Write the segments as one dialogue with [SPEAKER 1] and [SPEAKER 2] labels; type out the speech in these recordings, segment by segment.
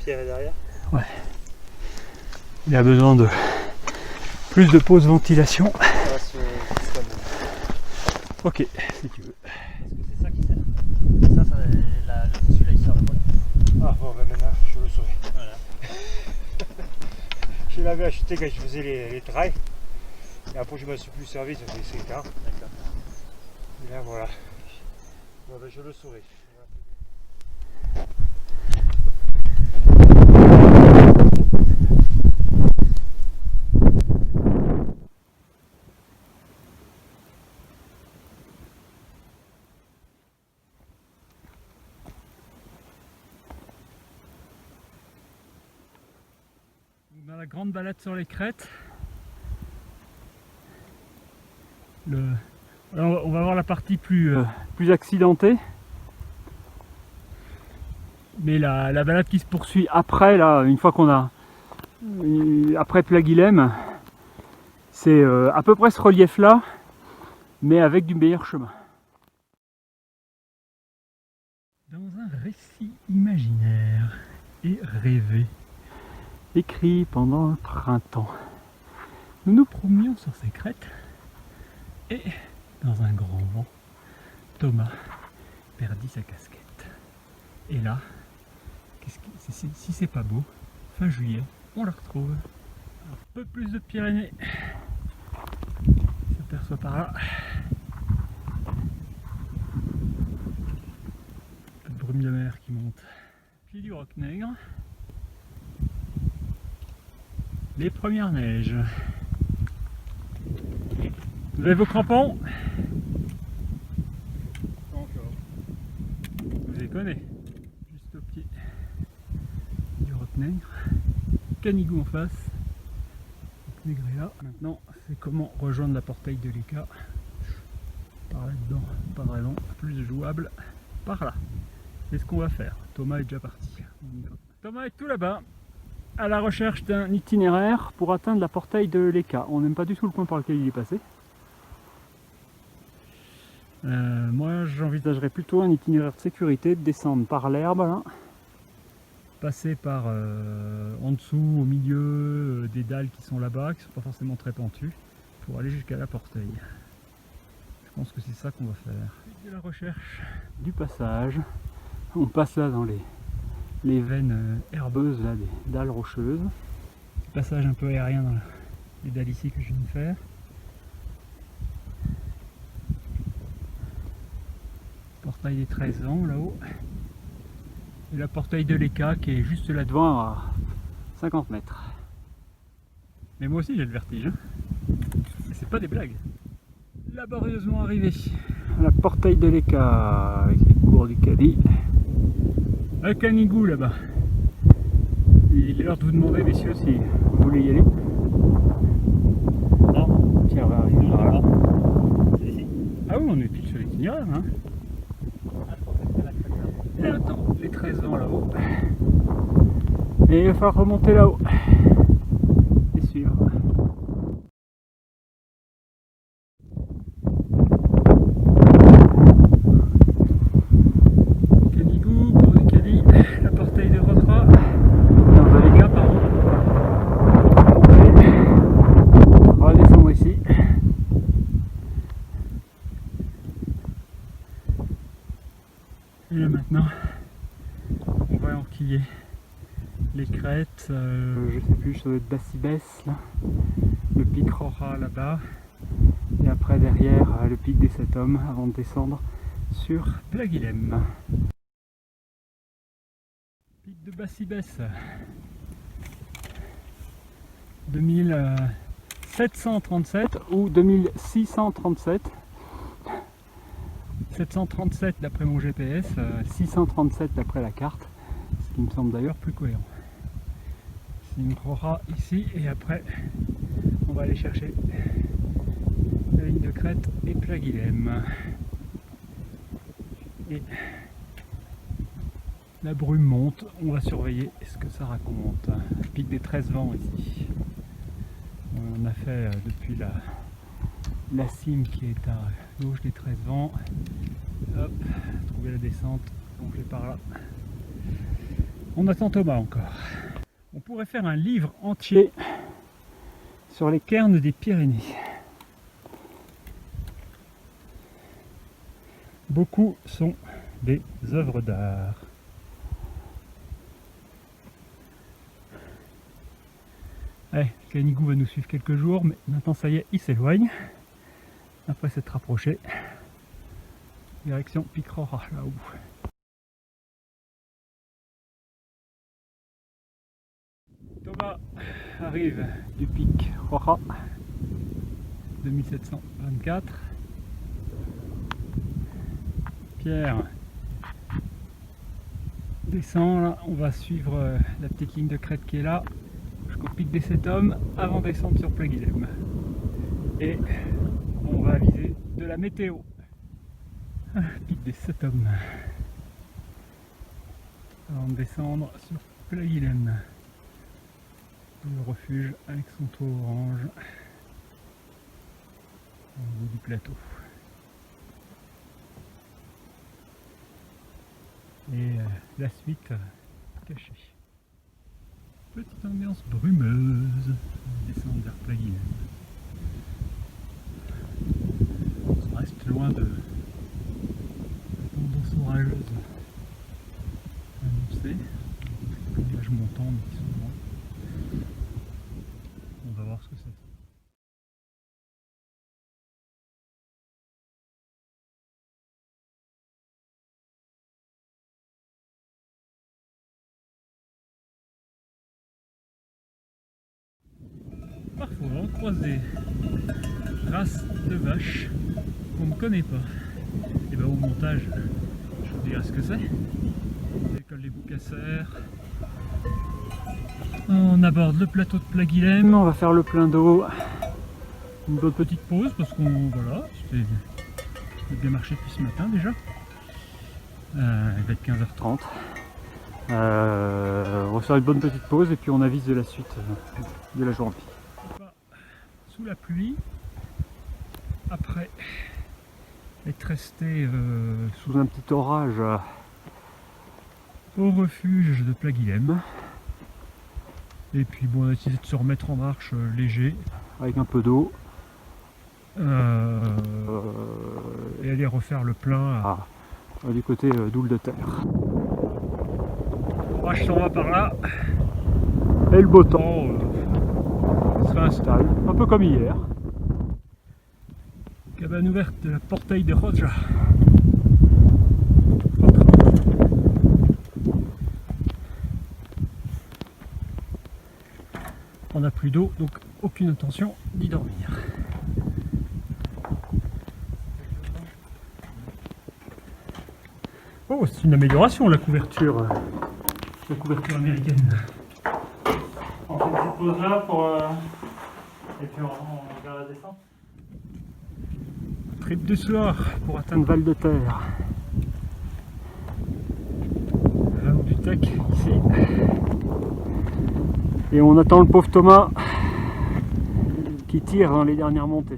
[SPEAKER 1] Pierre est derrière.
[SPEAKER 2] Ouais. Il a besoin de plus de pause ventilation. Ok, si tu veux.
[SPEAKER 1] Est-ce que c'est ça qui sert? Celui-là il sert le mollet.
[SPEAKER 3] Ah bon, ben maintenant je le saurai.
[SPEAKER 1] Voilà.
[SPEAKER 3] Je l'avais acheté quand je faisais les trails. Et après je ne m'en suis plus servi, ça fait 5 ans.
[SPEAKER 1] D'accord.
[SPEAKER 3] Et là voilà. Bon ben je le saurai.
[SPEAKER 2] Dans la grande balade sur les crêtes, alors, on va voir la partie plus accidentée, mais la balade qui se poursuit après, là, une fois qu'on a après Plaguilhem, c'est à peu près ce relief là, mais avec du meilleur chemin. Dans un récit imaginaire et rêvé, écrit pendant le printemps, nous nous promenions sur ces crêtes et, dans un grand vent, Thomas perdit sa casquette. Et là, si c'est pas beau, fin juillet, on la retrouve. Un peu plus de Pyrénées, on s'aperçoit par là. Un peu de brume de mer qui monte. Puis du Roc-Nègre. Les premières neiges. Vous avez vos crampons?
[SPEAKER 1] Pas encore.
[SPEAKER 2] Vous les connaissez. Juste au pied du Roc-Nègre. Canigou en face. Roc-Nègre est là. Maintenant, c'est comment rejoindre la portail de l'Eka. Par là-dedans, pas de raison. Plus jouable par là. C'est ce qu'on va faire. Thomas est déjà parti. Thomas est tout là-bas, à la recherche d'un itinéraire pour atteindre la portail de l'Eka. On n'aime pas du tout le coin par lequel il est passé. Moi j'envisagerais plutôt un itinéraire de sécurité, de descendre par l'herbe là, passer par en dessous, au milieu des dalles qui sont là-bas, qui sont pas forcément très pentues, pour aller jusqu'à la portail. Je pense que c'est ça qu'on va faire. De la recherche du passage, on passe là dans les veines herbeuses là, des dalles rocheuses. Passage un peu aérien dans les dalles ici que je viens de faire. Portail des 13 ans là-haut. Et la portail de l'Eka qui est juste là devant à 50 mètres. Mais moi aussi j'ai le vertige. Hein. Et c'est pas des blagues. Laborieusement arrivé à la portail de l'Eka avec les cours du Cadi. Un canigou là-bas. Il est l'heure de vous demander, messieurs, si vous voulez y aller. Non, tiens, on va arriver là. Ah oui, on est pile sur l'itinéraire. Hein. Et attends, les 13 ans là-haut. Et il va falloir remonter là-haut. C'est sûr. Canigou, cours du Cadi, la portail de Rotra. Dans un Eka, pardon. On va descendre ici. Et là maintenant, on va enquiller les crêtes, je sais plus, ça doit être Bassibès, là. Le pic Rora là-bas, et après derrière le pic des 7 hommes avant de descendre sur Plaguilhem. Pic de Bassibès, 2737 ou 2637. 737 d'après mon GPS, 637 d'après la carte, ce qui me semble d'ailleurs plus cohérent. C'est une Rora ici et après on va aller chercher la ligne de crête et Plaguilhem. Et la brume monte, on va surveiller ce que ça raconte. Pic des 13 vents ici. On a fait depuis la cime qui est à gauche des 13 vents. Hop, trouver la descente, donc je vais par là. On attend Thomas encore. On pourrait faire un livre entier sur les cairns des Pyrénées. Beaucoup sont des œuvres d'art. Allez, Canigou va nous suivre quelques jours, mais maintenant ça y est, il s'éloigne. Après s'être rapproché. Direction Pic Roja, là-haut. Thomas arrive du Pic Roja 2724. Pierre descend, là, on va suivre la petite ligne de crête qui est là jusqu'au Pic des 7 Hommes avant de descendre sur Pléguilhem. Et on va aviser de la météo. Pic des 7 Hommes. Avant de descendre sur Pléguilhem. Le refuge avec son toit orange au bout du plateau. Et la suite cachée. Petite ambiance brumeuse. On descend vers Pléguilhem. On reste loin de tendance orageuse annoncée. Les nuages montants mais qui sont loin. On va voir ce que c'est. Parfois on croise des races de vaches qu'on ne connaît pas. Et bien au montage, je vous dirai ce que c'est. L'école des Boucassères. On aborde le plateau de Pléguilhem, on va faire le plein d'eau. Une bonne petite pause parce qu'on voilà, c'était bien marché depuis ce matin déjà. Il va être 15h30. On va faire une bonne petite pause et puis on avise de la suite de la journée. Sous la pluie, après être resté sous un petit orage au refuge de Pléguilhem. Et puis bon, on a décidé de se remettre en marche léger, avec un peu d'eau. Et aller refaire le plein du côté d'Oule de Terre. L'orage s'en va par là. Et le beau temps se réinstalle, un peu comme hier. Cabane ouverte de la Portail de Roja. On n'a plus d'eau, donc aucune intention d'y dormir. Oh, c'est une amélioration la couverture américaine. On fait une petite pause là pour et puis on verra la descente. Trip du soir pour atteindre Val de Terre. Là haut du Tech ici. Et on attend le pauvre Thomas qui tire dans les dernières montées.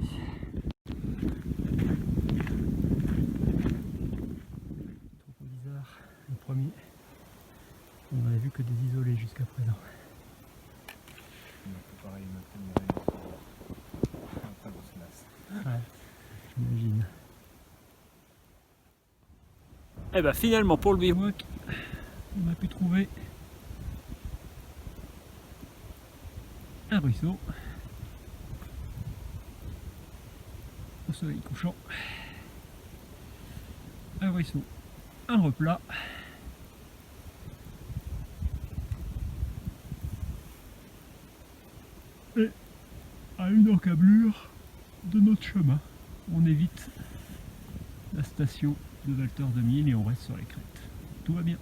[SPEAKER 2] Trop bizarre, le premier. On n'avait vu que des isolés jusqu'à présent. Ouais, j'imagine. Et bah finalement pour le bivouac, on a pu trouver un ruisseau au soleil couchant, un ruisseau, un replat et à une encablure de notre chemin. On évite la station de Valter 2000 et on reste sur les crêtes. Tout va bien.